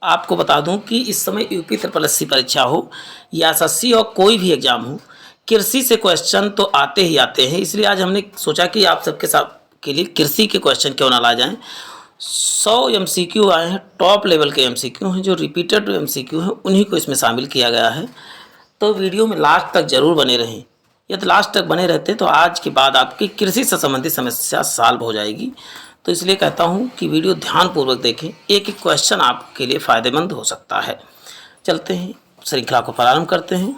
आपको बता दूं कि इस समय यूपी ट्रिपल एससी परीक्षा हो या एसएससी और कोई भी एग्जाम हो, कृषि से क्वेश्चन तो आते ही आते हैं। इसलिए आज हमने सोचा कि आप सबके साथ के लिए कृषि के क्वेश्चन क्यों ना ला जाएं। 100 एमसीक्यू आए हैं, टॉप लेवल के एमसीक्यू हैं, जो रिपीटेड एमसीक्यू हैं उन्हीं को इसमें शामिल किया गया है। तो वीडियो में लास्ट तक जरूर बने रहें। यदि लास्ट तक बने रहते तो आज के बाद आपकी कृषि से संबंधित समस्या सॉल्व हो जाएगी। तो इसलिए कहता हूं कि वीडियो ध्यानपूर्वक देखें, एक एक क्वेश्चन आपके लिए फ़ायदेमंद हो सकता है। चलते हैं, श्रृंखला को प्रारंभ करते हैं।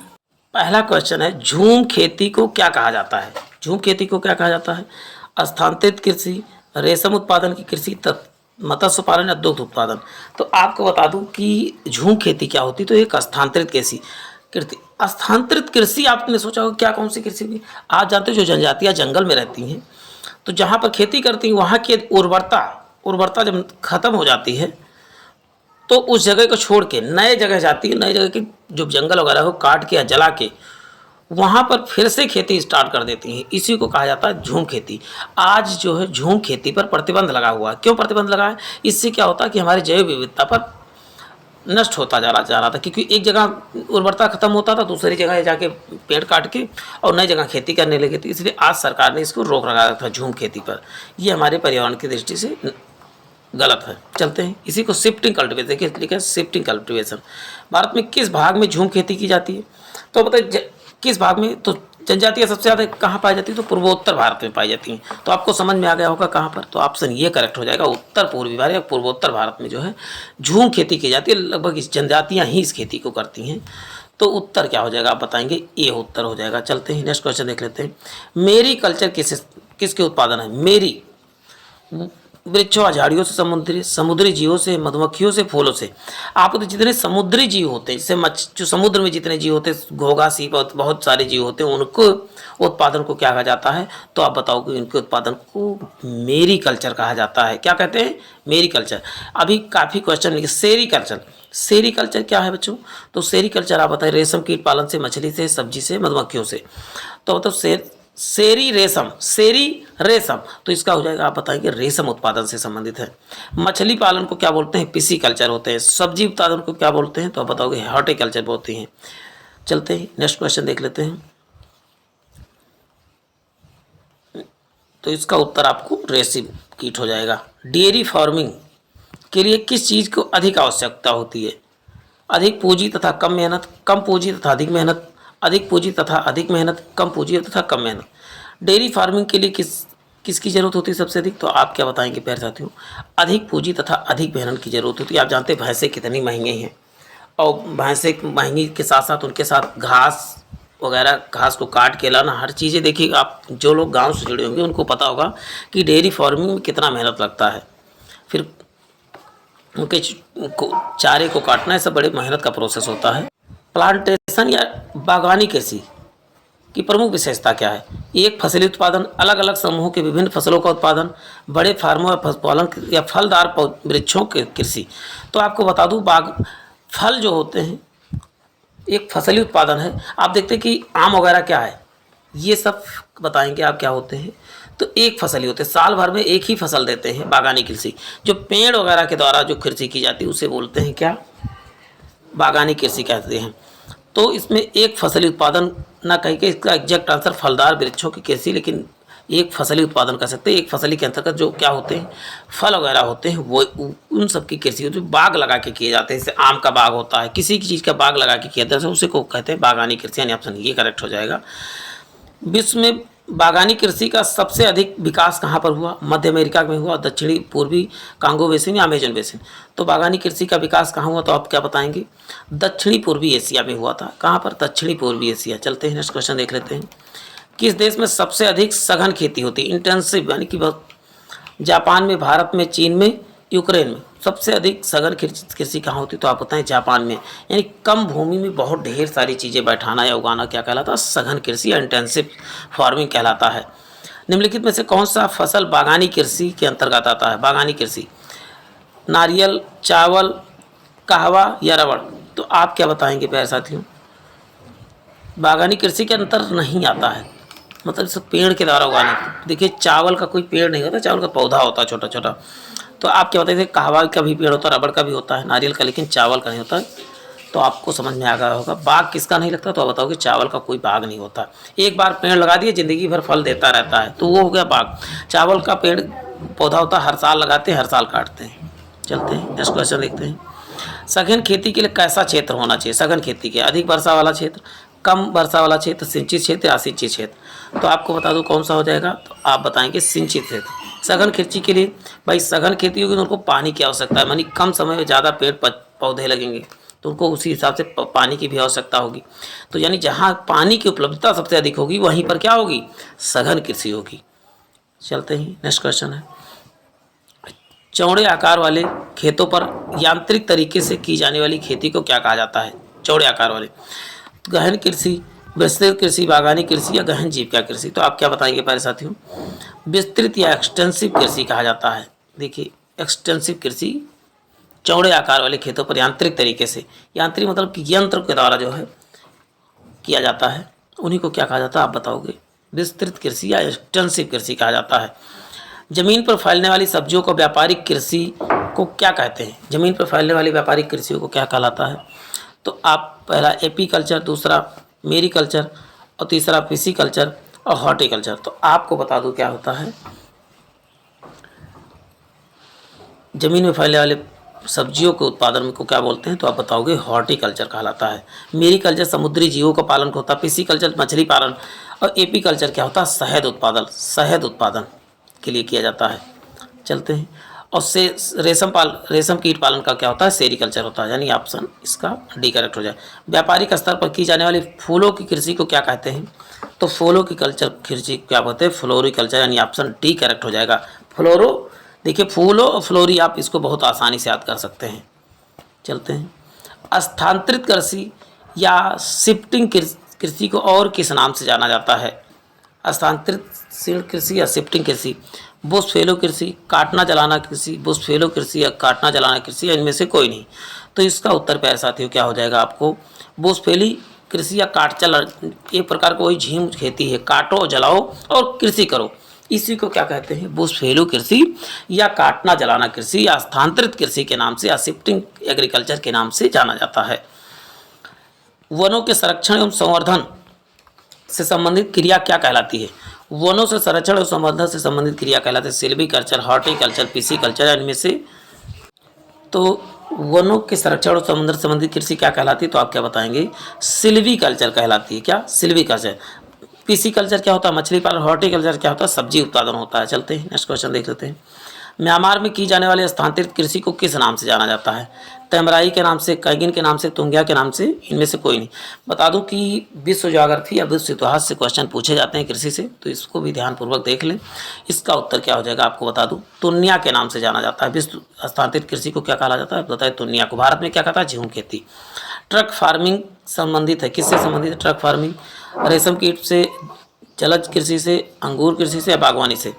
पहला क्वेश्चन है, झूम खेती को क्या कहा जाता है? झूम खेती को क्या कहा जाता है? स्थानांतरित कृषि, रेशम उत्पादन की कृषि, मत्स्य पालन या दुग्ध उत्पादन। तो आपको बता दूं कि झूम खेती क्या होती है। तो एक स्थानांतरित कृषि स्थानांतरित कृषि आपने सोचा होगा क्या, कौन सी कृषि होगी? आप जानते हो जो जनजातियां जंगल में रहती हैं, तो जहाँ पर खेती करती हैं वहाँ की उर्वरता जब खत्म हो जाती है तो उस जगह को छोड़ के नए जगह जाती है। नए जगह की जो जंगल वगैरह हो काट के या जला के वहाँ पर फिर से खेती स्टार्ट कर देती हैं। इसी को कहा जाता है झूम खेती। आज जो है झूम खेती पर प्रतिबंध लगा हुआ है। क्यों प्रतिबंध लगा है? इससे क्या होता है कि हमारी जैव विविधता पर नष्ट होता जा रहा था, क्योंकि एक जगह उर्वरता खत्म होता था, दूसरी जगह जाके पेड़ काट के और नई जगह खेती करने लगे थे। इसलिए आज सरकार ने इसको रोक लगाया था झूम खेती पर। ये हमारे पर्यावरण की दृष्टि से गलत है। चलते हैं, इसी को शिफ्टिंग कल्टीवेशन, देखिए लिखा है शिफ्टिंग कल्टीवेशन। भारत में किस भाग में झूम खेती की जाती है? तो बताइए किस भाग में? तो जनजातियाँ सबसे ज़्यादा कहाँ पाई जाती है? तो पूर्वोत्तर भारत में पाई जाती हैं। तो आपको समझ में आ गया होगा कहाँ पर। तो ऑप्शन ये करेक्ट हो जाएगा, उत्तर पूर्वी भारत या पूर्वोत्तर भारत में जो है झूम खेती की जाती है। लगभग इस जनजातियाँ ही इस खेती को करती हैं। तो उत्तर क्या हो जाएगा आप बताएंगे? ए उत्तर हो जाएगा। चलते हैं, नेक्स्ट क्वेश्चन देख लेते हैं। मेरी कल्चर किसके उत्पादन है? मेरी वृक्षों और झाड़ियों से, समुद्री जीवों से, मधुमक्खियों से, फूलों से। आपको तो जितने समुद्री जीव होते हैं, जैसे जो समुद्र में जितने जीव होते हैं, घोंघा, सीप और बहुत सारे जीव होते हैं, उनको उत्पादन को क्या कहा जाता है? तो आप बताओ कि इनके उत्पादन को मेरी कल्चर कहा जाता है। क्या कहते हैं? मेरी कल्चर। अभी काफ़ी क्वेश्चन लिखे सेरी कल्चर। सेरी कल्चर क्या है बच्चों? तो सेरी कल्चर आप बताएं, रेशम कीट पालन से, मछली से, सब्जी से, मधुमक्खियों से। तो मतलब सेरी रेशम, तो इसका हो जाएगा आप बताएंगे रेशम उत्पादन से संबंधित है। मछली पालन को क्या बोलते हैं? पिसी कल्चर होते हैं। सब्जी उत्पादन को क्या बोलते हैं? तो आप बताओगे हॉर्टिकल्चर बोलते हैं। चलते हैं, नेक्स्ट क्वेश्चन देख लेते हैं। तो इसका उत्तर आपको रेशम कीट हो जाएगा। डेयरी फार्मिंग के लिए किस चीज़ को अधिक आवश्यकता होती है? अधिक पूंजी तथा कम मेहनत, कम पूंजी तथा अधिक मेहनत, अधिक पूंजी तथा अधिक मेहनत, कम पूंजी तथा कम मेहनत। डेयरी फार्मिंग के लिए किसकी ज़रूरत होती है सबसे अधिक? तो आप क्या बताएंगे प्यारे साथियों? अधिक पूंजी तथा अधिक मेहनत की ज़रूरत होती है। आप जानते हैं भैंसें कितनी महंगी हैं, और भैंसें महंगी के साथ साथ उनके साथ घास वगैरह, घास को काट के लाना, हर चीज़ें। देखिए आप जो लोग गाँव से जुड़े होंगे उनको पता होगा कि डेयरी फार्मिंग में कितना मेहनत लगता है। फिर उनके चारे को काटना, ऐसा बड़े मेहनत का प्रोसेस होता है। प्लांटेशन या बागवानी कृषि की प्रमुख विशेषता क्या है? एक फसली उत्पादन, अलग अलग समूहों के विभिन्न फसलों का उत्पादन, बड़े फार्मों या पशुपालन या फलदार वृक्षों की कृषि। तो आपको बता दूं, फल जो होते हैं एक फसली उत्पादन है। आप देखते हैं कि आम वगैरह क्या है, ये सब बताएंगे आप क्या होते हैं। तो एक फसली होते हैं, साल भर में एक ही फसल देते हैं। बागानी कृषि जो पेड़ वगैरह के द्वारा जो कृषि की जाती है उसे बोलते हैं क्या? बागानी कृषि कहते हैं। तो इसमें एक फसली उत्पादन ना कह के इसका एग्जैक्ट आंसर फलदार वृक्षों की कृषि, लेकिन एक फसली उत्पादन कर सकते हैं। एक फसली के अंतर्गत जो क्या होते हैं, फल वगैरह होते हैं, वो उन सब की कृषि जो बाग लगा के किए जाते हैं। जैसे आम का बाग होता है, किसी की चीज़ का बाग लगा के किया जाता है, उसे को कहते हैं बागानी कृषि। यानी ऑप्शन ये करेक्ट हो जाएगा। विश्व में बागानी कृषि का सबसे अधिक विकास कहाँ पर हुआ? मध्य अमेरिका में हुआ, दक्षिणी पूर्वी कांगो बेसिन या अमेजन बेसिन। तो बागानी कृषि का विकास कहाँ हुआ? तो आप क्या बताएंगे? दक्षिणी पूर्वी एशिया में हुआ था। कहाँ पर? दक्षिणी पूर्वी एशिया। चलते हैं, नेक्स्ट क्वेश्चन देख लेते हैं। किस देश में सबसे अधिक सघन खेती होती है? इंटेंसिव, यानी कि जापान में, भारत में, चीन में, यूक्रेन में। सबसे अधिक सघन कृषि कहाँ होती है? तो आप बताएं जापान में। यानी कम भूमि में बहुत ढेर सारी चीज़ें बैठाना या उगाना क्या कहलाता है? सघन कृषि या इंटेंसिव फार्मिंग कहलाता है। निम्नलिखित में से कौन सा फसल बागानी कृषि के अंतर्गत आता है? बागानी कृषि, नारियल, चावल, कहवा या रबड़। तो आप क्या बताएंगे प्यारे साथियों? बागानी कृषि के अंतर नहीं आता है, मतलब सब पेड़ के द्वारा उगाना। देखिए चावल का कोई पेड़ नहीं होता, चावल का पौधा होता है छोटा छोटा। तो आप क्या बताइए, कहवा का भी पेड़ होता है, रबड़ का भी होता है, नारियल का, लेकिन चावल का नहीं होता है। तो आपको समझ में आ गया होगा। बाग किसका नहीं लगता, तो आप बताओ कि चावल का कोई बाग नहीं होता। एक बार पेड़ लगा दिए, ज़िंदगी भर फल देता रहता है, तो वो हो गया बाग। चावल का पेड़ पौधा होता है, हर साल लगाते हैं, हर साल काटते हैं। चलते हैं नेक्स्ट क्वेश्चन देखते हैं। सघन खेती के लिए कैसा क्षेत्र होना चाहिए? सघन खेती के अधिक वर्षा वाला क्षेत्र, कम वर्षा वाला क्षेत्र, सिंचित क्षेत्र, असिंचित क्षेत्र। तो आपको बता दूं कौन सा हो जाएगा, तो आप बताएंगे सिंचित क्षेत्र। सघन खेती के लिए भाई सघन खेती होगी तो उनको पानी की आवश्यकता है, यानी कम समय में ज़्यादा पेड़ पौधे लगेंगे, तो उनको उसी हिसाब से पानी की भी आवश्यकता होगी। तो यानी जहाँ पानी की उपलब्धता सबसे अधिक होगी वहीं पर क्या होगी, सघन कृषि होगी। चलते ही नेक्स्ट क्वेश्चन है। चौड़े आकार वाले खेतों पर यांत्रिक तरीके से की जाने वाली खेती को क्या कहा जाता है? चौड़े आकार वाले, गहन कृषि, विस्तृत कृषि, बागानी कृषि या गहन जीविका कृषि। तो आप क्या बताएंगे प्यारे साथियों? विस्तृत या एक्सटेंसिव कृषि कहा जाता है। देखिए एक्सटेंसिव कृषि चौड़े आकार वाले खेतों पर यांत्रिक तरीके से, यांत्रिक मतलब कि यंत्र के द्वारा जो है किया जाता है, उन्हीं को क्या कहा जाता है आप बताओगे? विस्तृत कृषि या एक्सटेंसिव कृषि कहा जाता है। जमीन पर फैलने वाली सब्जियों को व्यापारिक कृषि को क्या कहते हैं? जमीन पर फैलने वाली व्यापारिक कृषियों को क्या कहलाता है? तो आप पहला एपी कल्चर, दूसरा मेरी कल्चर और तीसरा पिसी कल्चर और हॉर्टिकल्चर। तो आपको बता दूं क्या होता है, जमीन में फैलने वाले सब्जियों के उत्पादन को क्या बोलते हैं? तो आप बताओगे हॉर्टिकल्चर कहलाता है। मेरी कल्चर समुद्री जीवों का पालन होता है, पिसी कल्चर मछली पालन और एपी कल्चर क्या होता है? शहद उत्पादन के लिए किया जाता है। चलते हैं। और से रेशम कीट पालन का क्या होता है? सेरीकल्चर होता है, यानी ऑप्शन इसका डी करेक्ट हो जाए। व्यापारिक स्तर पर की जाने वाली फूलों की कृषि को क्या कहते हैं? तो फूलों की कल्चर कृषि क्या बोलते हैं? फ्लोरिकल्चर, यानी ऑप्शन डी करेक्ट हो जाएगा। फ्लोरो, देखिए फूलो और फ्लोरी, आप इसको बहुत आसानी से याद कर सकते हैं। चलते हैं। स्थानांतरित कृषि या शिफ्टिंग कृषि को और किस नाम से जाना जाता है? स्थानांतरित कृषि या शिफ्टिंग कृषि, बुश फेलो कृषि, काटना जलाना कृषि, बुश फेलो कृषि या काटना जलाना कृषि, या इनमें से कोई नहीं। तो इसका उत्तर प्यारे साथियों क्या हो जाएगा आपको? बुश फेली कृषि या काट चला, एक प्रकार का वही झीम खेती है, काटो जलाओ और कृषि करो, इसी को क्या कहते हैं? बुश फेलो कृषि या काटना जलाना कृषि या स्थानांतरित कृषि के नाम से या शिफ्टिंग एग्रीकल्चर के नाम से जाना जाता है। वनों के संरक्षण एवं संवर्धन से संबंधित क्रिया क्या कहलाती है? वनों से संरक्षण और संवर्धन से संबंधित क्रिया कहलाती है सिल्वीकल्चर, हॉर्टिकल्चर, पिसीकल्चर, इनमें से। तो वनों के संरक्षण और संवर्धन से संबंधित कृषि क्या कहलाती है? तो आप क्या बताएंगे? सिल्वीकल्चर कहलाती है। क्या? सिल्वीकल्चर। पिसीकल्चर क्या होता है? मछली पालन। हॉर्टिकल्चर क्या होता है? सब्जी उत्पादन होता है। चलते हैं नेक्स्ट क्वेश्चन देख लेते हैं। म्यांमार में की जाने वाली स्थानांतरित कृषि को किस नाम से जाना जाता है? तैमराई के नाम से, कैगिन के नाम से, तुंगिया के नाम से, इनमें से कोई नहीं। बता दूं कि विश्व ज्योग्राफी या विश्व इतिहास से क्वेश्चन पूछे जाते हैं कृषि से, तो इसको भी ध्यानपूर्वक देख लें। इसका उत्तर क्या हो जाएगा आपको बता दूं, तुनिया के नाम से जाना जाता है। विश्व स्थानांतरित कृषि को क्या कहा जाता है? बताए तुनिया को। भारत में क्या कहता है? झूम खेती। ट्रक फार्मिंग संबंधित है, किससे संबंधित है ट्रक फार्मिंग? रेशम कीट से, जलज कृषि से, अंगूर कृषि से या बागवानी से?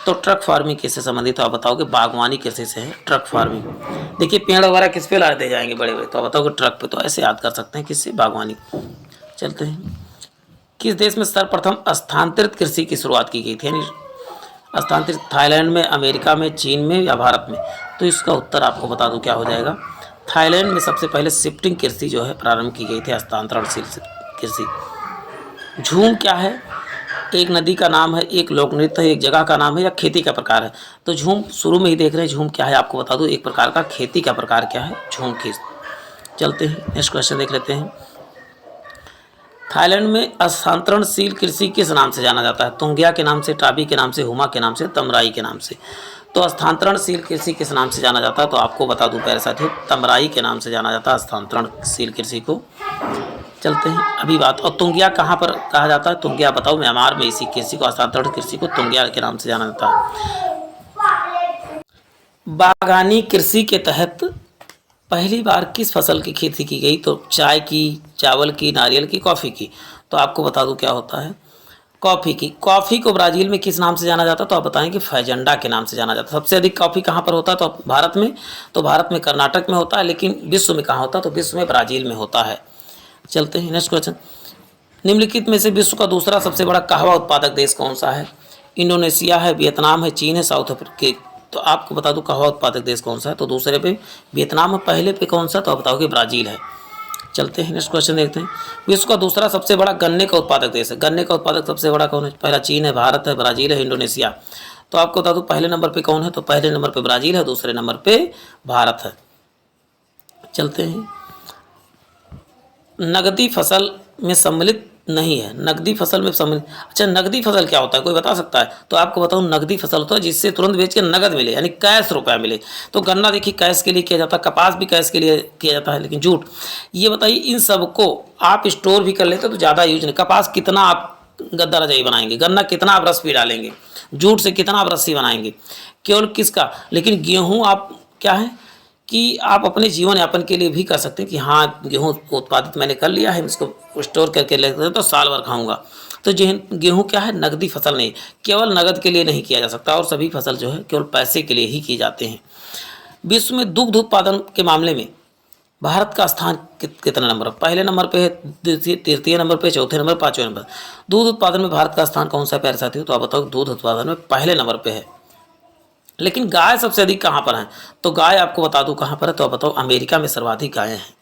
तो ट्रक फार्मिंग किससे संबंधित है? आप बताओगे बागवानी कृषि से है ट्रक फार्मिंग। देखिए पेड़ वगैरह किस पे लाते जाएंगे बड़े बड़े, तो आप बताओगे ट्रक पे, तो ऐसे याद कर सकते हैं किससे? बागवानी। चलते हैं। किस देश में सर्वप्रथम स्थानांतरित कृषि की शुरुआत की गई थी? यानी स्थानांतरित, थाईलैंड में, अमेरिका में, चीन में या भारत में? तो इसका उत्तर आपको बता दूं क्या हो जाएगा? थाईलैंड में सबसे पहले शिफ्टिंग कृषि जो है प्रारंभ की गई थी, स्थानांतरणशील कृषि। झूम क्या है? एक नदी का नाम है, एक लोक नृत्य है, एक जगह का नाम है या खेती का प्रकार है? तो झूम शुरू में ही देख रहे हैं, झूम क्या है आपको बता दूं, एक प्रकार का खेती का प्रकार क्या है? झूम की। चलते हैं नेक्स्ट क्वेश्चन देख लेते हैं। थाईलैंड में स्थानांतरणशील कृषि किस नाम से जाना जाता है? तुंगिया के नाम से, टाबी के नाम से, हुमा के नाम से, तमराई के नाम से? तो स्थानांतरणशील कृषि किस नाम से जाना जाता है? तो आपको बता दूं प्यारे साथियों, तमराई के नाम से जाना जाता है स्थानांतरणशील कृषि को। चलते हैं अभी बात, और तुंगिया कहाँ पर कहा जाता है? तुंगिया बताओ, म्यांमार में इसी कृषि को, स्थानांतरण कृषि को तुंगिया के नाम से जाना जाता है। बागानी कृषि के तहत पहली बार किस फसल की खेती की गई? तो चाय की, चावल की, नारियल की, कॉफ़ी की? तो आपको बता दूं क्या होता है? कॉफ़ी की। कॉफ़ी को ब्राज़ील में किस नाम से जाना जाता है? तो आप बताएं कि फैजेंडा के नाम से जाना जाता है। सबसे अधिक कॉफ़ी कहाँ पर होता है? तो भारत में। तो भारत में कर्नाटक में होता है, लेकिन विश्व में कहाँ होता है? तो विश्व में ब्राज़ील में होता है। चलते हैं नेक्स्ट क्वेश्चन। निम्नलिखित में से विश्व का दूसरा सबसे बड़ा कहवा उत्पादक देश कौन सा है? इंडोनेशिया है, वियतनाम है, चीन है, साउथ तो आपको बता दूं कहवा उत्पादक देश कौन सा है, तो दूसरे पे वियतनाम है, पहले पे कौन सा, तो आप बताओगे ब्राज़ील है। चलते हैं नेक्स्ट क्वेश्चन देखते हैं। विश्व का दूसरा सबसे बड़ा गन्ने का उत्पादक देश है, गन्ने का उत्पादक सबसे बड़ा कौन है, पहला चीन है, भारत है, ब्राज़ील है, इंडोनेशिया। तो आपको बता दूं पहले नंबर पे कौन है, तो पहले नंबर पे ब्राज़ील है, दूसरे नंबर पे भारत है। चलते हैं, नगदी फसल में सम्मिलित नहीं है, नगदी फसल में सम्मिलित, अच्छा नगदी फसल क्या होता है, कोई बता सकता है, तो आपको बताऊं नगदी फसल होता है जिससे तुरंत बेच के नगद मिले, यानी कैश रुपया मिले। तो गन्ना देखिए कैश के लिए किया जाता है, कपास भी कैश के लिए किया जाता है, लेकिन जूट, ये बताइए इन सबको आप स्टोर भी कर लेते तो ज़्यादा यूज नहीं। कपास कितना आप गद्दा रजाई बनाएंगे, गन्ना कितना आप रस भी डालेंगे, जूट से कितना आप रस्सी बनाएंगे, केवल किसका, लेकिन गेहूँ आप क्या है कि आप अपने जीवन यापन के लिए भी कर सकते हैं कि हाँ गेहूँ उत्पादित मैंने कर लिया है, इसको स्टोर करके लेते हैं तो साल भर खाऊंगा। तो गेहूँ क्या है, नगदी फसल नहीं, केवल नगद के लिए नहीं किया जा सकता, और सभी फसल जो है केवल पैसे के लिए ही किए जाते हैं। विश्व में दुग्ध उत्पादन के मामले में भारत का स्थान कितना नंबर, पहले नंबर पे है, तृतीय नंबर पे, चौथे नंबर, पाँचवें नंबर। दूध उत्पादन में भारत का स्थान कौन सा है प्यारे साथियों, तो आप बताओ दूध उत्पादन में पहले नंबर पे है। लेकिन गाय सबसे अधिक कहाँ पर है, तो गाय आपको बता दूं कहाँ पर है, तो आप बताओ अमेरिका में सर्वाधिक गायें हैं।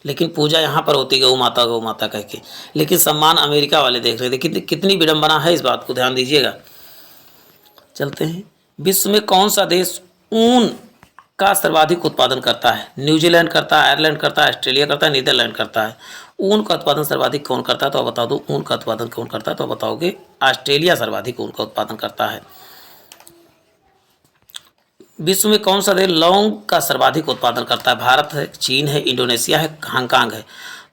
लेकिन पूजा यहाँ पर होती गौ माता कह के, लेकिन सम्मान अमेरिका वाले देख रहे थे। कितनी विडंबना है, इस बात को ध्यान दीजिएगा। चलते हैं, विश्व में कौन सा देश ऊन का सर्वाधिक उत्पादन करता है, न्यूजीलैंड करता है, आयरलैंड करता है, ऑस्ट्रेलिया करता है, नीदरलैंड करता है। ऊन का उत्पादन सर्वाधिक कौन करता है, तो आप बता दो ऊन का उत्पादन कौन करता है, तो बताओगे ऑस्ट्रेलिया सर्वाधिक ऊन का उत्पादन करता है। विश्व में कौन सा देश लौंग का सर्वाधिक उत्पादन करता है, भारत है, चीन है, इंडोनेशिया है, हांगकांग है।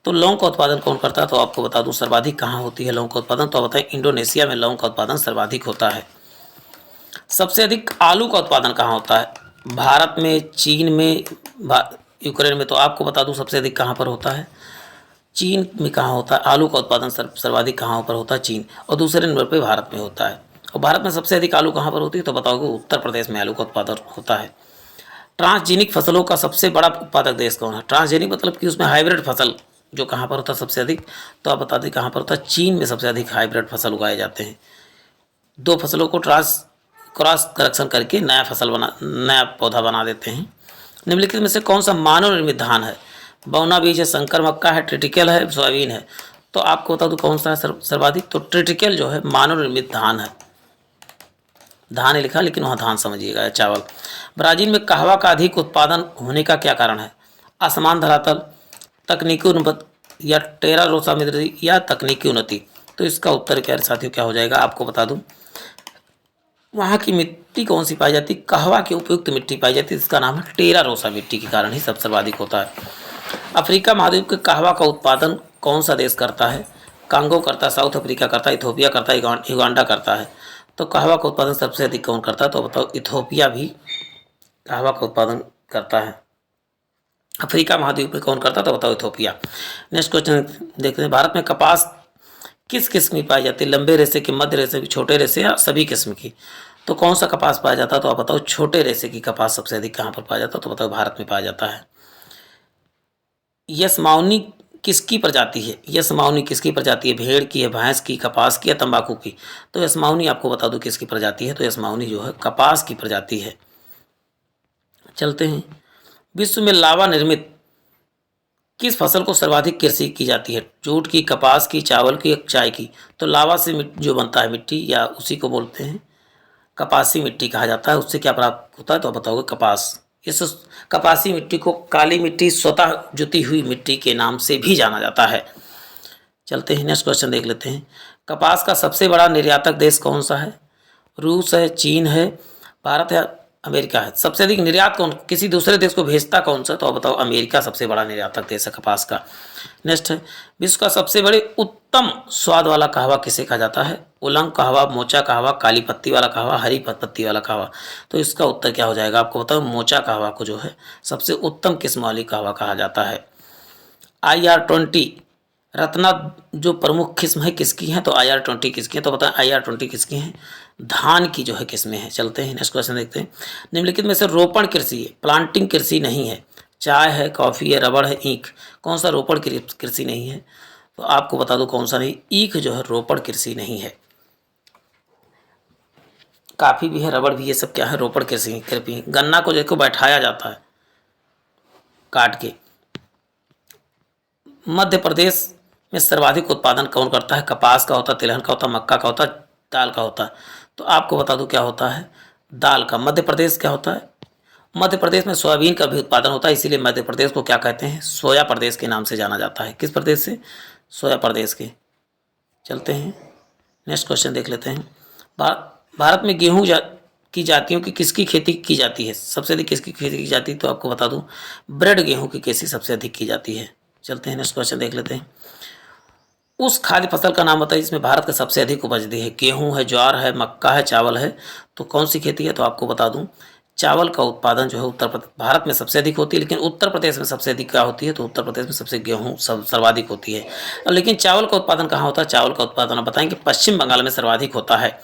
तो लौंग का उत्पादन कौन करता है, तो आपको बता दूं सर्वाधिक कहाँ होती है लौंग का उत्पादन, तो बताएं इंडोनेशिया में लौंग का उत्पादन सर्वाधिक होता है। सबसे अधिक आलू का उत्पादन कहाँ होता है, भारत में, चीन में, यूक्रेन में। तो आपको बता दूं सबसे अधिक कहाँ पर होता है, चीन में। कहाँ होता है आलू का उत्पादन सर्वाधिक कहाँ पर होता है, चीन, और दूसरे नंबर पर भारत में होता है। और भारत में सबसे अधिक आलू कहाँ पर होती है, तो बताओगे उत्तर प्रदेश में आलू का उत्पादन होता है। ट्रांसजेनिक फसलों का सबसे बड़ा उत्पादक देश कौन है, ट्रांसजेनिक मतलब कि उसमें हाइब्रिड फसल जो कहाँ पर होता है सबसे अधिक, तो आप बता दें कहाँ पर होता है, चीन में सबसे अधिक हाइब्रिड फसल उगाए जाते हैं। दो फसलों को क्रॉस करेक्शन करके नया पौधा बना देते हैं। निम्नलिखित में से कौन सा मानव निर्मित धान है, बौना बीज है, संकर मक्का है, ट्रिटिकल है, सोयाबीन है। तो आपको बता दूं कौन सा है सर्वाधिक, तो ट्रिटिकल जो है मानव निर्मित धान है, धान लिखा लेकिन वहाँ धान समझिएगा, चावल। ब्राज़ील में कहवा का अधिक उत्पादन होने का क्या कारण है, असमान धरातल, तकनीकी उन्नति या टेरा रोसा मृदा या तकनीकी उन्नति। तो इसका उत्तर क्या साथियों क्या हो जाएगा, आपको बता दूं वहाँ की मिट्टी कौन सी पाई जाती, कहवा की उपयुक्त मिट्टी पाई जाती है, इसका नाम है टेरा रोसा मिट्टी के कारण ही सब सर्वाधिक होता है। अफ्रीका महाद्वीप के कहवा का उत्पादन कौन सा देश करता है, कांगो करता है, साउथ अफ्रीका करता है, इथोपिया करता है, युगांडा करता है। तो कहवा का उत्पादन सबसे अधिक कौन करता है, तो बताओ इथोपिया भी कहवा का उत्पादन करता है। अफ्रीका महाद्वीप में कौन करता है, तो बताओ इथोपिया। नेक्स्ट क्वेश्चन देखते हैं, भारत में कपास किस किस्म की पाई जाती है, लंबे रेशे की, मध्य रेशे की, छोटे रेशे या सभी किस्म की। तो कौन सा कपास पाया जाता है, तो आप बताओ छोटे रेशे की कपास सबसे अधिक कहाँ पर पाया जाता है, तो बताओ भारत में पाया जाता है। यसमाउनी किसकी प्रजाति है, यसमाउनी किसकी प्रजाति है, भेड़ की है, भैंस की, कपास की या तंबाकू की। तो यसमाउनी आपको बता दूं किसकी प्रजाति है, तो यसमाउनी जो है कपास की प्रजाति है। चलते हैं, विश्व में लावा निर्मित किस फसल को सर्वाधिक कृषि की जाती है, जूट की, कपास की, चावल की, चाय की। तो लावा से जो बनता है मिट्टी या उसी को बोलते हैं कपासी मिट्टी कहा जाता है, उससे क्या प्राप्त होता है, तो बताओगे कपास। इस कपासी मिट्टी को काली मिट्टी, स्वतः जुती हुई मिट्टी के नाम से भी जाना जाता है। चलते हैं नेक्स्ट क्वेश्चन देख लेते हैं, कपास का सबसे बड़ा निर्यातक देश कौन सा है, रूस है, चीन है, भारत है, अमेरिका है। सबसे अधिक निर्यात कौन, किसी दूसरे देश को भेजता कौन सा, तो आप बताओ अमेरिका सबसे बड़ा निर्यातक देश है कपास का। नेक्स्ट है, विश्व का सबसे बड़े उत्तम स्वाद वाला कहवा किसे कहा जाता है, उलंग कहवा, मोचा कहवा, काली पत्ती वाला कहवा, हरी पत्ती वाला कहवा। तो इसका उत्तर क्या हो जाएगा, आपको बताओ मोचा कहवा को जो है सबसे उत्तम किस्म वाली कहवा कहा जाता है। IR20 रत्ना जो प्रमुख किस्म है किसकी है, तो IR20 किसकी है, तो बताएं IR20 किसकी है, धान की जो है किस्में हैं। चलते हैं नेक्स्ट क्वेश्चन देखते हैं, निम्नलिखित में से रोपण कृषि है, प्लांटिंग कृषि नहीं है, चाय है, कॉफ़ी है, रबड़ है, ईख, कौन सा रोपण कृषि नहीं है, तो आपको बता दो कौन सा नहीं, ईख जो है रोपण कृषि नहीं है। काफ़ी भी है, रबड़ भी, ये सब क्या है, रोपड़ कृषि कृषि। गन्ना को देखो बैठाया जाता है काट के। मध्य प्रदेश में सर्वाधिक उत्पादन कौन करता है? कपास का होता है, तिलहन का होता है, मक्का का होता है, दाल का होता है। तो आपको बता दूं क्या होता है, दाल का। मध्य प्रदेश क्या होता है, मध्य प्रदेश में सोयाबीन का भी उत्पादन होता है, इसीलिए मध्य प्रदेश को क्या कहते हैं, सोया प्रदेश के नाम से जाना जाता है। किस प्रदेश से? सोया प्रदेश के। चलते हैं नेक्स्ट क्वेश्चन देख लेते हैं। भारत में गेहूँ की जातियों की किसकी खेती की जाती है? सबसे अधिक किसकी खेती की जाती है? तो आपको बता दूं, ब्रेड गेहूँ की खेती सबसे अधिक की जाती है। चलते हैं नेक्स्ट क्वेश्चन देख लेते हैं। उस खाद्य फसल का नाम बताइए जिसमें भारत का सबसे अधिक उपज दी है। गेहूँ है, ज्वार है, मक्का है, चावल है, तो कौन सी खेती है? तो आपको बता दूं, चावल का उत्पादन जो है उत्तर प्रदेश, भारत में सबसे अधिक होती है, लेकिन उत्तर प्रदेश में सबसे अधिक क्या होती है? तो उत्तर प्रदेश में सबसे गेहूँ सर्वाधिक होती है। लेकिन चावल का उत्पादन कहाँ होता है? चावल का उत्पादन आप बताएंगे पश्चिम बंगाल में सर्वाधिक होता है।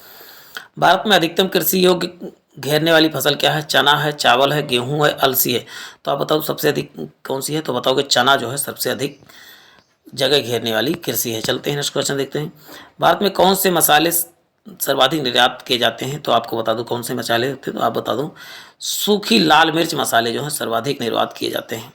भारत में अधिकतम कृषि योग्य घेरने वाली फसल क्या है? चना है, चावल है, गेहूँ है, अलसी है। तो आप बताओ सबसे अधिक कौन सी है? तो बताओगे चना जो है सबसे अधिक जगह घेरने वाली कृषि है। चलते हैं नेक्स्ट क्वेश्चन देखते हैं। भारत में कौन से मसाले सर्वाधिक निर्यात किए जाते हैं? तो आपको बता दूं कौन से मसाले होते हैं, तो आप बता दूं सूखी लाल मिर्च मसाले जो हैं सर्वाधिक निर्यात किए जाते हैं।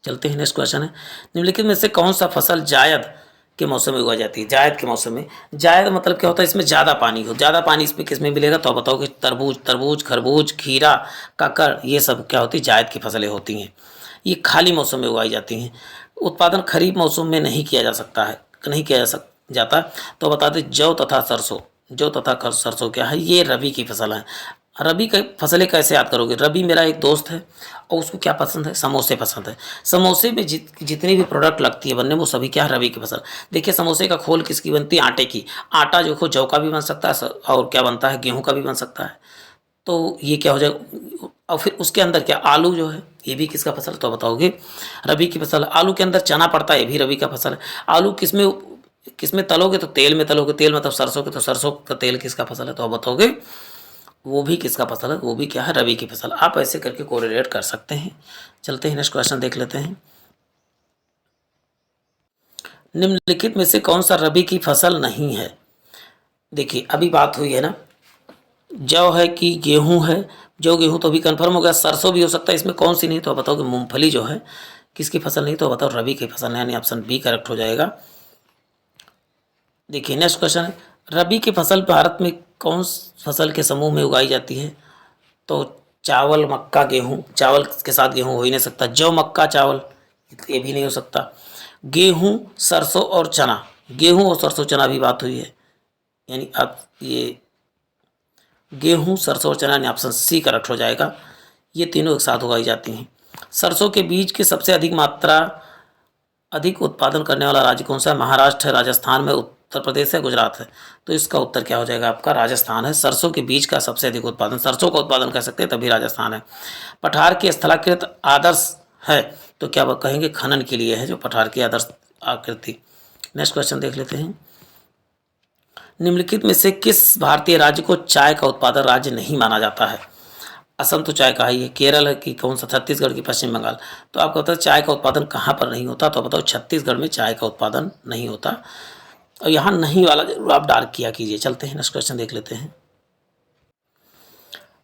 चलते हैं नेक्स्ट क्वेश्चन है, निम्नलिखित में से कौन सा फसल जायद के मौसम में उगाई जाती है? जायद के मौसम में, जायद मतलब क्या होता है? इसमें ज़्यादा पानी हो। ज़्यादा पानी इसमें किस में मिलेगा? तो आप बताओगे तरबूज, खरबूज, खीरा, ककड़, ये सब क्या होती है? जायद की फसलें होती हैं। ये खाली मौसम में उगाई जाती हैं। उत्पादन खरीफ मौसम में नहीं किया जा सकता है, नहीं किया जाता। तो बता दें जौ तथा सरसों, जौ तथा सरसों क्या है? ये रबी की फसल है। रबी की फसलें कैसे याद करोगे? रबी मेरा एक दोस्त है और उसको क्या पसंद है? समोसे पसंद है। समोसे में जितनी भी प्रोडक्ट लगती है बनने, वो सभी क्या है? रबी की फसल। देखिए समोसे का खोल किसकी बनती है? आटे की। आटा जो हो जौ का भी बन सकता है और क्या बनता है? गेहूँ का भी बन सकता है। तो ये क्या हो जाएगा? और फिर उसके अंदर क्या? आलू जो है ये भी किसका फसल? तो बताओगे रबी की फसल। आलू के अंदर चना पड़ता है, ये भी रबी का फसल है। आलू किसमें किसमें तलोगे? तो तेल में तलोगे। तेल मतलब सरसों के, तो सरसों का तेल किसका फसल है? तो आप बताओगे वो भी किसका फसल है? वो भी क्या है? रबी की फसल। आप ऐसे करके कोरिलेट कर सकते हैं। चलते हैं नेक्स्ट क्वेश्चन देख लेते हैं। निम्नलिखित में से कौन सा रबी की फसल नहीं है? देखिए अभी बात हुई है ना, जौ है कि गेहूं है? जौ गेहूं तो अभी कंफर्म हो गया। सरसों भी हो सकता है, इसमें कौन सी नहीं? तो आप बताओगे मूंगफली जो है किसकी फसल नहीं? तो बताओ रबी की फसल है, यानी ऑप्शन बी करेक्ट हो जाएगा। देखिए नेक्स्ट क्वेश्चन है, रबी की फसल भारत में कौन फसल के समूह में उगाई जाती है? तो चावल, मक्का, गेहूं। चावल के साथ गेहूं हो ही नहीं सकता। जौ, मक्का, चावल ये भी नहीं हो सकता। गेहूं, सरसों और चना, गेहूं और सरसों चना भी बात हुई है, यानी अब ये गेहूं, सरसों और चना, यानी ऑप्शन सी करेक्ट हो जाएगा। ये तीनों एक साथ उगाई जाती हैं। सरसों के बीज की सबसे अधिक उत्पादन करने वाला राज्य कौन सा है? महाराष्ट्र है, राजस्थान में, उत्तर प्रदेश है, गुजरात है। तो इसका उत्तर क्या हो जाएगा आपका? राजस्थान है। सरसों के बीज का सबसे अधिक उत्पादन, सरसों का उत्पादन कर सकते हैं तभी राजस्थान है। पठार की स्थलाकृत आदर्श है, तो क्या वो कहेंगे खनन के लिए है जो पठार की आदर्श आकृति। नेक्स्ट क्वेश्चन देख लेते हैं। निम्नलिखित में से किस भारतीय राज्य को चाय का उत्पादन राज्य नहीं माना जाता है? असम तो चाय का ही है, केरल है कि कौन सा? छत्तीसगढ़ की पश्चिम बंगाल। तो आपको पता है चाय का उत्पादन कहाँ पर नहीं होता? तो बताओ छत्तीसगढ़ में चाय का उत्पादन नहीं होता। और यहाँ नहीं वाला जरूर आप डार्क किया कीजिए। चलते हैं नेक्स्ट क्वेश्चन देख लेते हैं।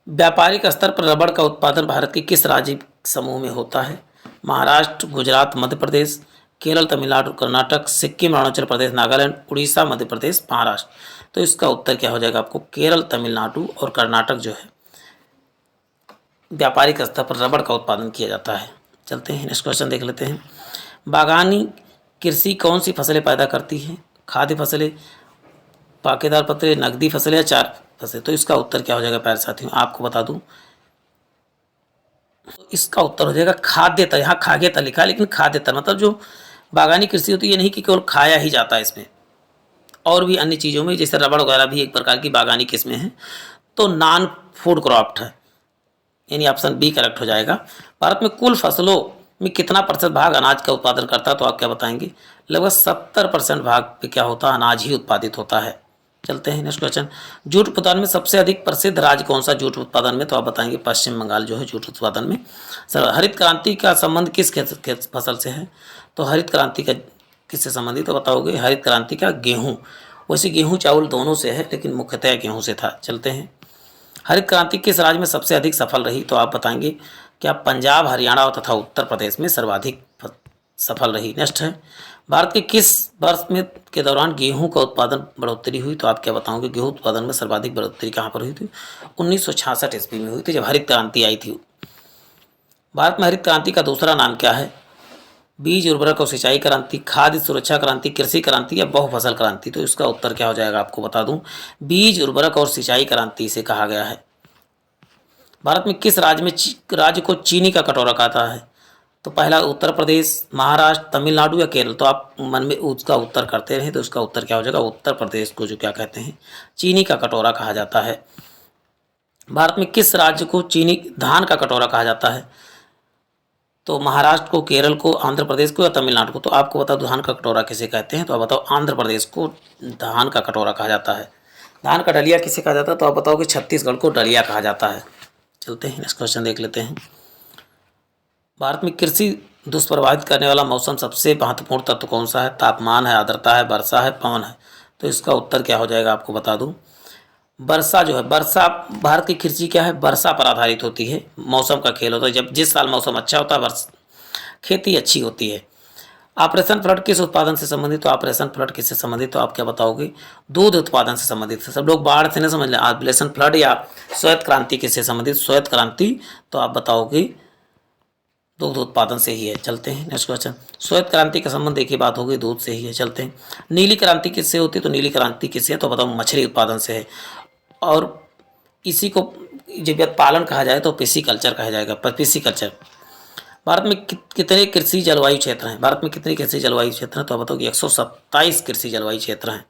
व्यापारिक स्तर पर रबड़ का उत्पादन भारत के किस राज्य समूह में होता है? महाराष्ट्र, गुजरात, मध्य प्रदेश, केरल, तमिलनाडु, कर्नाटक, सिक्किम, अरुणाचल प्रदेश, नागालैंड, उड़ीसा, मध्य प्रदेश, महाराष्ट्र। तो इसका उत्तर क्या हो जाएगा आपको? केरल, तमिलनाडु और कर्नाटक जो है व्यापारिक स्तर पर रबड़ का उत्पादन किया जाता है। चलते हैं नेक्स्ट क्वेश्चन देख लेते हैं। बागानी कृषि कौन सी फसलें पैदा करती है? खाद्य फसलें, पाकेदार फसलें, नकदी फसलें या चार फसलें? तो इसका उत्तर क्या हो जाएगा प्यारे साथियों? आपको बता दूं तो इसका उत्तर हो जाएगा खाद्यतर। यहाँ खाद्यतर लिखा है, लेकिन खाद्यतर मतलब जो बागानी कृषि होती है, ये नहीं कि केवल खाया ही जाता है, इसमें और भी अन्य चीज़ों में, जैसे रबड़ वगैरह भी एक प्रकार की बागानी किस्में हैं। तो नॉन फूड क्रॉप है, यानी ऑप्शन बी करेक्ट हो जाएगा। भारत में कुल फसलों में कितना प्रतिशत भाग अनाज का उत्पादन करता है? तो आप क्या बताएंगे? लगभग 70% भाग पे क्या होता है? अनाज ही उत्पादित होता है। चलते हैं नेक्स्ट क्वेश्चन। जूट उत्पादन में सबसे अधिक प्रसिद्ध राज्य कौन सा जूट उत्पादन में? तो आप बताएंगे पश्चिम बंगाल जो है जूट उत्पादन में। सर हरित क्रांति का संबंध किस फसल से है? तो हरित क्रांति का किससे संबंधित? तो बताओगे हरित क्रांति का गेहूँ। वैसे गेहूँ चावल दोनों से है, लेकिन मुख्यतः गेहूँ से था। चलते हैं, हरित क्रांति किस राज्य में सबसे अधिक सफल रही? तो आप बताएंगे क्या पंजाब, हरियाणा और तथा उत्तर प्रदेश में सर्वाधिक सफल रही। नेक्स्ट है, भारत के किस वर्ष में के दौरान गेहूं का उत्पादन बढ़ोतरी हुई? तो आप क्या बताओगे, गेहूं उत्पादन में सर्वाधिक बढ़ोतरी कहाँ पर हुई थी? 1966 ईस्वी में हुई थी, जब हरित क्रांति आई थी। भारत में हरित क्रांति का दूसरा नाम क्या है? बीज उर्वरक और सिंचाई क्रांति, खाद्य सुरक्षा क्रांति, कृषि क्रांति या बहुफसल क्रांति? तो इसका उत्तर क्या हो जाएगा, आपको बता दूं, बीज उर्वरक और सिंचाई क्रांति इसे कहा गया है। भारत में किस राज्य को चीनी का कटोरा कहता है? तो पहला उत्तर प्रदेश, महाराष्ट्र, तमिलनाडु या केरल? तो आप मन में उसका उत्तर करते रहें, तो इसका उत्तर क्या हो जाएगा, उत्तर प्रदेश को जो क्या कहते हैं, चीनी का कटोरा कहा जाता है। भारत में किस राज्य को चीनी धान का कटोरा कहा जाता है? तो महाराष्ट्र को, केरल को, आंध्र प्रदेश को या तमिलनाडु को? तो आपको बता दो धान का कटोरा किसे कहते हैं, तो आप बताओ, आंध्र प्रदेश को धान का कटोरा कहा जाता है। धान का डलिया किसे कहा जाता है? तो आप बताओ कि छत्तीसगढ़ को डलिया कहा जाता है। चलते हैं, नेक्स्ट क्वेश्चन देख लेते हैं। भारत में कृषि दुष्प्रभावित करने वाला मौसम सबसे महत्वपूर्ण तत्व कौन सा है? तापमान है, आर्द्रता है, वर्षा है, पवन है? तो इसका उत्तर क्या हो जाएगा, आपको बता दूं, वर्षा जो है, वर्षा, भारत की कृषि क्या है, वर्षा पर आधारित होती है, मौसम का खेल होता है। जब जिस साल मौसम अच्छा होता है, खेती अच्छी होती है। ऑपरेशन फ्लड किस उत्पादन से संबंधित? तो ऑपरेशन फ्लड किससे संबंधित? तो आप क्या बताओगे, दूध उत्पादन से संबंधित है। सब लोग बाढ़ से नहीं समझ लें, ऑपरेशन फ्लड या श्वेत क्रांति किससे संबंधित? श्वेत क्रांति, तो आप बताओगे दूध उत्पादन से ही है। चलते हैं, नेक्स्ट क्वेश्चन, श्वेत क्रांति का संबंध एक ही बात होगी, दूध से ही है। चलते हैं, नीली क्रांति किससे होती है? तो नीली क्रांति किससे है? तो बताओ, मछली उत्पादन से है। और इसी को जब पालन कहा जाए तो पिसीकल्चर कहा जाएगा, पिसीकल्चर। भारत में कितने कृषि जलवायु क्षेत्र हैं? भारत में कितने कृषि जलवायु क्षेत्र हैं? तो बताओ कि 127 कृषि जलवायु क्षेत्र हैं।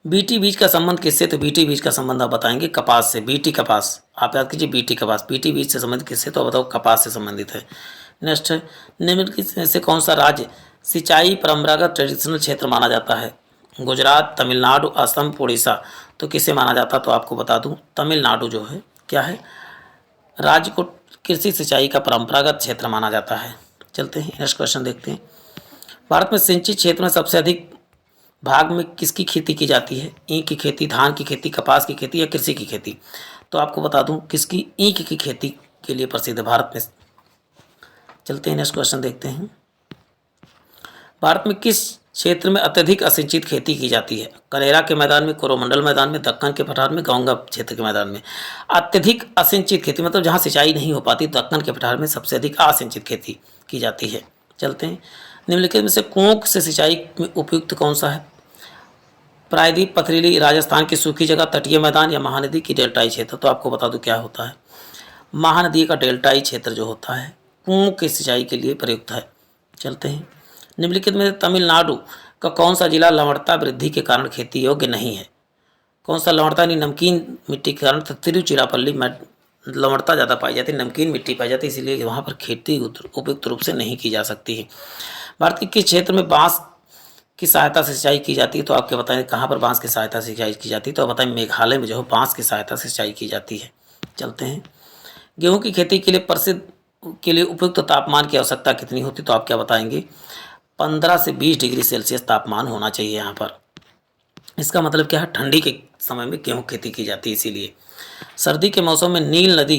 बीटी बीज का संबंध किससे? तो बीटी बीज का संबंध आप बताएंगे कपास से, बीटी कपास, आप याद कीजिए, बीटी कपास, बीटी बीज से संबंधित किससे? तो बताओ कपास से संबंधित है। नेक्स्ट है, निम्नलिखित में से कौन सा राज्य सिंचाई परंपरागत ट्रेडिशनल क्षेत्र माना जाता है? गुजरात, तमिलनाडु, असम, उड़ीसा? तो किसे माना जाता? तो आपको बता दूं, तमिलनाडु जो है क्या है, राज्य को कृषि सिंचाई का परंपरागत क्षेत्र माना जाता है। चलते हैं, नेक्स्ट क्वेश्चन देखते हैं। भारत में सिंचित क्षेत्र में सबसे अधिक भाग में किसकी खेती की जाती है? ईख की खेती, धान की खेती, कपास की खेती या कृषि की खेती? तो आपको बता दूं, किसकी, ईख की खेती के लिए प्रसिद्ध है भारत में। चलते हैं, नेक्स्ट क्वेश्चन देखते हैं। भारत में किस क्षेत्र में अत्यधिक असिंचित खेती की जाती है? कनेरा के मैदान में, कोरोमंडल मैदान में, दक्कन के पठार में, गंगा क्षेत्र के मैदान में? अत्यधिक असिंचित खेती मतलब जहाँ सिंचाई नहीं हो पाती, दक्कन के पठार में सबसे अधिक असिंचित खेती की जाती है। चलते हैं, निम्नलिखित में से कुओं से सिंचाई में उपयुक्त कौन सा है? प्रायद्वीप, पथरीली, राजस्थान की सूखी जगह, तटीय मैदान या महानदी की डेल्टाई क्षेत्र? तो आपको बता दूं क्या होता है, महानदी का डेल्टाई क्षेत्र जो होता है कुओं की सिंचाई के लिए प्रयुक्त है। चलते हैं, निम्नलिखित में तमिलनाडु का कौन सा जिला लवणता वृद्धि के कारण खेती योग्य नहीं है? कौन सा लवणता नहीं, नमकीन मिट्टी के कारण? तिरुचिरापल्ली में लवणता ज़्यादा पाई जाती है, नमकीन मिट्टी पाई जाती है, इसीलिए वहाँ पर खेती उपयुक्त रूप से नहीं की जा सकती है। भारत के किस क्षेत्र में बांस की सहायता से सिंचाई की जाती है? तो आपके बताएं कहाँ पर बांस की सहायता से सिंचाई की जाती है? तो बताएं, मेघालय में जो है बांस की सहायता से सिंचाई की जाती है। चलते हैं, गेहूँ की खेती के लिए उपयुक्त तापमान की आवश्यकता कितनी होती? तो आप क्या बताएंगे, 15 से 20 डिग्री सेल्सियस तापमान होना चाहिए यहाँ पर। इसका मतलब क्या है, ठंडी के समय में गेहूँ खेती की जाती है इसीलिए। सर्दी के मौसम में नील नदी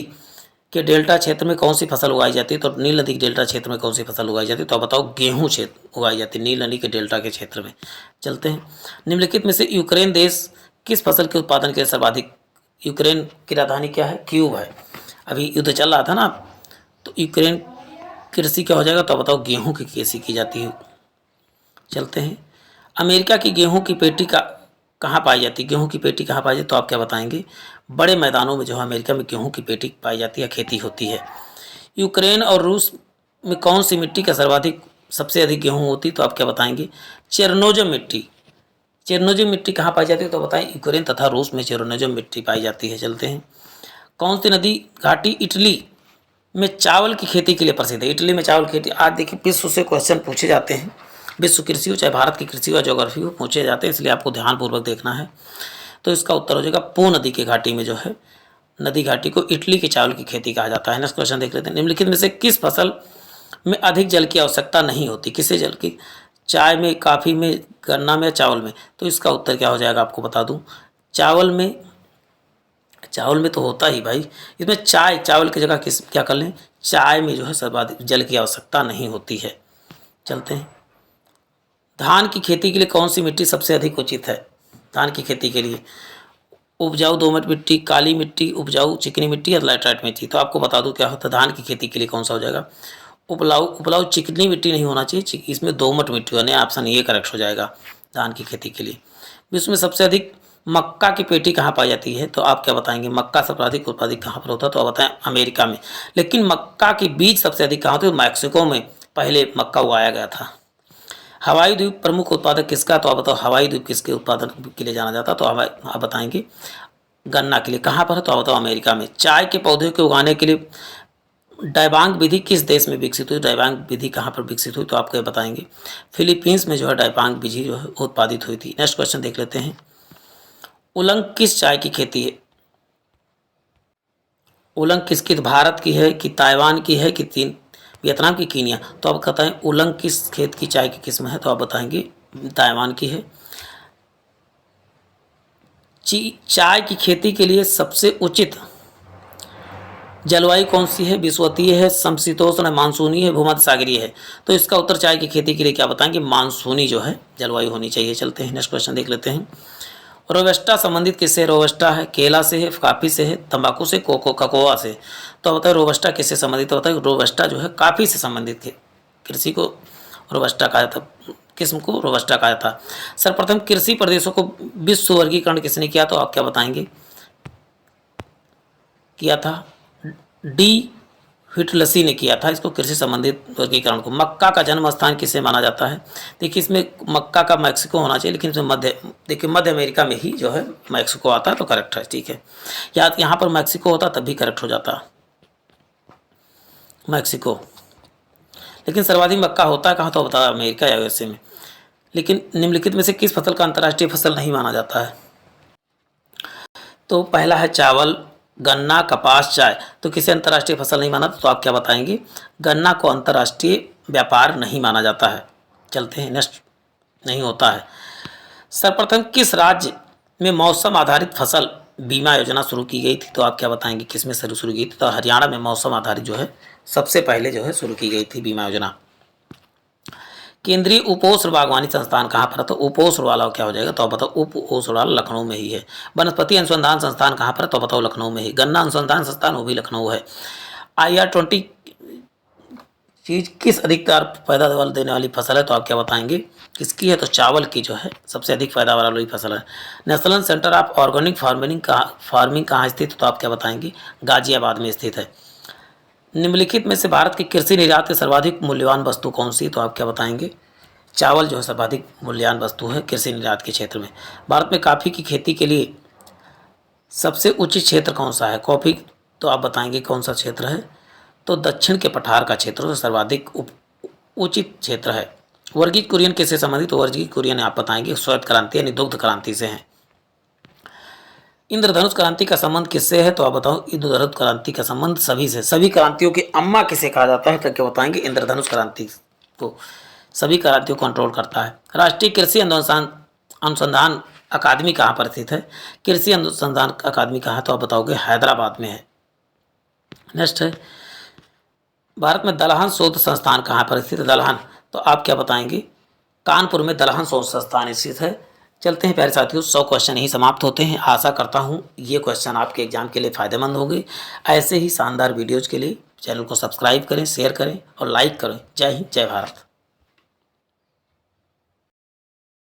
के डेल्टा क्षेत्र में कौन सी फसल उगाई जाती है? तो नील नदी के डेल्टा क्षेत्र में कौन सी फसल उगाई जाती है? तो आप बताओ, गेहूँ क्षेत्र उगाई जाती है नील नदी के डेल्टा के क्षेत्र में। चलते हैं, निम्नलिखित में से यूक्रेन देश किस फसल के उत्पादन के लिए सर्वाधिक, यूक्रेन की राजधानी क्या है? कीव है। अभी युद्ध चल रहा था ना, तो यूक्रेन कृषि क्या हो जाएगा? तो बताओ, गेहूँ की कृषि की जाती है। चलते हैं, अमेरिका की गेहूं की पेटी कहाँ पाई जाती है? गेहूं की पेटी कहाँ पाई जाती है? तो आप क्या बताएंगे, बड़े मैदानों में जो है अमेरिका में गेहूं की पेटी पाई जाती है, खेती होती है। यूक्रेन और रूस में कौन सी मिट्टी का सबसे अधिक गेहूं होती? तो आप क्या बताएंगे, चेरनोजम मिट्टी। चेरनोजम मिट्टी कहाँ पाई जाती है? तो बताएं, यूक्रेन तथा रूस में चेरनोजम मिट्टी पाई जाती है। चलते हैं, कौन सी नदी घाटी इटली में चावल की खेती के लिए प्रसिद्ध है? इटली में चावल की खेती, आज देखिए विश्व से क्वेश्चन पूछे जाते हैं, विश्व कृषि हो चाहे भारत की कृषि हो, ज्योग्राफी हो, पूछे जाते हैं, इसलिए आपको ध्यानपूर्वक देखना है। तो इसका उत्तर हो जाएगा, पो नदी के घाटी में जो है, नदी घाटी को इटली के चावल की खेती कहा जाता है। नेक्स्ट क्वेश्चन देख लेते हैं, निम्नलिखित में से किस फसल में अधिक जल की आवश्यकता नहीं होती? किसे जल की? चाय में, कॉफ़ी में, गन्ना में, चावल में? तो इसका उत्तर क्या हो जाएगा आपको बता दूं, चावल में। चावल में तो होता ही भाई, इसमें चाय, चावल की जगह किस क्या कर लें, चाय में जो है सर्वाधिक जल की आवश्यकता नहीं होती है। चलते हैं, धान की खेती के लिए कौन सी मिट्टी सबसे अधिक उचित है? धान की खेती के लिए उपजाऊ दोमट मिट्टी, काली मिट्टी, उपजाऊ चिकनी मिट्टी या लैटराइट मिट्टी? तो आपको बता दूं क्या होता है, धान की खेती के लिए कौन सा हो जाएगा, उपलाऊ चिकनी मिट्टी नहीं होना चाहिए, इसमें दोमट मिट्टी होने, ऑप्शन ये करेक्ट हो जाएगा धान की खेती के लिए। विश्व में सबसे अधिक मक्का की पेटी कहाँ पाई जाती है? तो आप क्या बताएंगे, मक्का सर्वाधिक उत्पादित कहाँ पर होता है? तो आप बताएं अमेरिका में। लेकिन मक्का के बीज सबसे अधिक कहाँ होते हैं? मैक्सिको में पहले मक्का उगाया गया था। हवाई द्वीप प्रमुख उत्पादक किसका? तो आप बताओ हवाई द्वीप किसके उत्पादन के लिए जाना जाता है? तो आप बताएंगे गन्ना के लिए। कहाँ पर है? तो आप बताओ अमेरिका में। चाय के पौधे को उगाने के लिए डाइबांग विधि किस देश में विकसित हुई? डाइबांग विधि कहाँ पर विकसित हुई? तो आप क्या बताएंगे, फिलीपींस में जो है डाइबांग विधि जो है उत्पादित हुई थी। नेक्स्ट क्वेश्चन देख लेते हैं, उलंग किस चाय की खेती है? उलंग किसकी, भारत की है कि ताइवान की है कि वियतनाम की, कीनिया? तो आप बताएं उलंग किस खेत की चाय की किस्म है? तो आप बताएंगे ताइवान की है। चाय की खेती के लिए सबसे उचित जलवायु कौन सी है? विषुवतीय है, समशीतोष्ण, मानसूनी है, भूमध्य सागरीय है? तो इसका उत्तर चाय की खेती के लिए क्या बताएंगे, मानसूनी जो है जलवायु होनी चाहिए। चलते हैं नेक्स्ट क्वेश्चन देख लेते हैं, रोबस्टा संबंधित किससे? रोबस्टा है केला से है, कॉफ़ी से है, तंबाकू से, ककोआ से? तो बताए रोबस्टा किससे संबंधित होता है? रोबस्टा जो है कॉफ़ी से संबंधित है, कृषि को रोबस्टा कहा जाता, किस्म को रोबस्टा कहा जाता। सर्वप्रथम कृषि प्रदेशों को विश्व वर्गीकरण किसने किया? तो आप क्या बताएंगे, किया था डी हिटलसी ने किया था इसको, कृषि संबंधित वर्गीकरण को। मक्का का जन्म स्थान किसे माना जाता है? देखिए इसमें मक्का का मैक्सिको होना चाहिए, लेकिन इसमें मध्य अमेरिका में ही जो है मैक्सिको आता है, तो करेक्ट है, ठीक है। या यहाँ पर मैक्सिको होता तब भी करेक्ट हो जाता मैक्सिको, लेकिन सर्वाधिक मक्का होता है कहाँ? तो बता अमेरिका या यूएसए में। लेकिन निम्नलिखित में से किस फसल का अंतर्राष्ट्रीय फसल नहीं माना जाता है? तो पहला है चावल, गन्ना, कपास, चाय। तो किसे अंतर्राष्ट्रीय फसल नहीं माना? तो आप क्या बताएंगे, गन्ना को अंतर्राष्ट्रीय व्यापार नहीं माना जाता है। चलते हैं नेक्स्ट, नहीं होता है। सर्वप्रथम किस राज्य में मौसम आधारित फसल बीमा योजना शुरू की गई थी? तो आप क्या बताएंगे किस में शुरू की थी? तो हरियाणा में मौसम आधारित जो है सबसे पहले जो है शुरू की गई थी बीमा योजना। केंद्रीय उपोष्ण बागवानी संस्थान कहाँ पर है? तो उपोष्ण वाला क्या हो जाएगा? तो आप बताओ उपोष्ण वाला लखनऊ में ही है। वनस्पति अनुसंधान संस्थान कहाँ पर है? तो बताओ लखनऊ में ही। गन्ना अनुसंधान संस्थान वो भी लखनऊ है। IR20 चीज किस अधिकतर पैदावार देने वाली फसल है? तो आप क्या बताएंगे किसकी है? तो चावल की जो है सबसे अधिक पैदावार वाली फसल है। National centre of organic farming कहाँ स्थित है? तो आप क्या बताएंगे गाजियाबाद में स्थित है। निम्नलिखित में से भारत की कृषि निर्यात की सर्वाधिक मूल्यवान वस्तु कौन सी? तो आप क्या बताएंगे चावल जो है सर्वाधिक मूल्यवान वस्तु है कृषि निर्यात के क्षेत्र में। भारत में कॉफ़ी की खेती के लिए सबसे उचित क्षेत्र कौन सा है? कॉफ़ी, तो आप बताएंगे कौन सा क्षेत्र है? तो दक्षिण के पठार का क्षेत्र सर्वाधिक उचित क्षेत्र है। वर्गीज कुरियन किससे संबंधित? तो वर्गीज कुरियन आप बताएंगे श्वेत क्रांति यानी दुग्ध क्रांति से हैं। इंद्रधनुष क्रांति का संबंध किससे है? तो आप बताओ इंद्रधनुष क्रांति का संबंध सभी से, सभी क्रांतियों की अम्मा किसे कहा जाता है? तो क्या बताएंगे इंद्रधनुष क्रांति को, सभी क्रांतियों को कंट्रोल करता है। राष्ट्रीय कृषि अनुसंधान अकादमी कहाँ पर स्थित है? कृषि अनुसंधान अकादमी कहाँ? तो आप बताओगे हैदराबाद में है। नेक्स्ट है, भारत में दलहन शोध संस्थान कहाँ पर स्थित है? दलहन, तो आप क्या बताएंगे कानपुर में दलहन शोध संस्थान स्थित है। चलते हैं प्यारे साथियों, 100 क्वेश्चन यही समाप्त होते हैं। आशा करता हूँ ये क्वेश्चन आपके एग्जाम के लिए फ़ायदेमंद होंगे। ऐसे ही शानदार वीडियोज़ के लिए चैनल को सब्सक्राइब करें, शेयर करें और लाइक करें। जय हिंद, जय भारत।